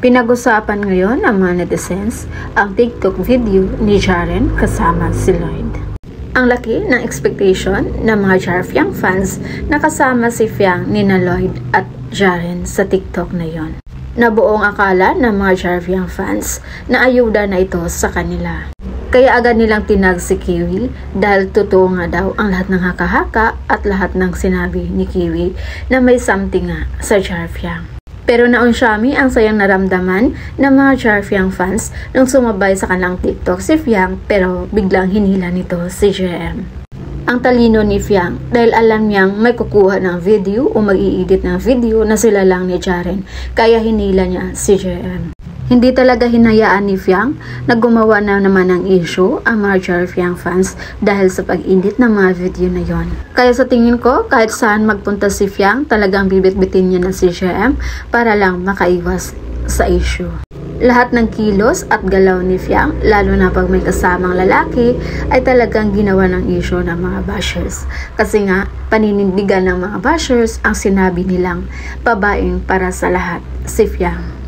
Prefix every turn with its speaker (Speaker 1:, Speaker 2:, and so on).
Speaker 1: Pinag-usapan ngayon ng mga netizens ang TikTok video ni Jaren kasama si Lloyd. Ang laki ng expectation ng mga Jarfiang fans na kasama si Fiang nina Lloyd at Jaren sa TikTok na yon. Nabuong akala ng mga Jarfiang fans na ayuda na ito sa kanila. Kaya agad nilang tinag si Kiwi dahil totoo nga daw ang lahat ng haka-haka at lahat ng sinabi ni Kiwi na may something nga sa Jarfiang. Pero naunsyami ang sayang naramdaman ng mga Jarfiang fans nung sumabay sa kanilang TikTok si Fiang pero biglang hinila nito si JM. Ang talino ni Fiang dahil alam niyang may kukuha ng video o mag-i-edit ng video na sila lang ni Jaren kaya hinila niya si JM. Hindi talaga hinayaan ni Fiang na gumawa na naman ng issue ang mga Jarfiang fans dahil sa pag-edit ng mga video na yon. Kaya sa tingin ko, kahit saan magpunta si Fiang, talagang bibit-bitin niya na si JM para lang makaiwas sa issue. Lahat ng kilos at galaw ni Fiang, lalo na pag may kasamang lalaki, ay talagang ginawa ng issue ng mga bashers. Kasi nga, paninindigan ng mga bashers ang sinabi nilang babaeng para sa lahat si Fiang.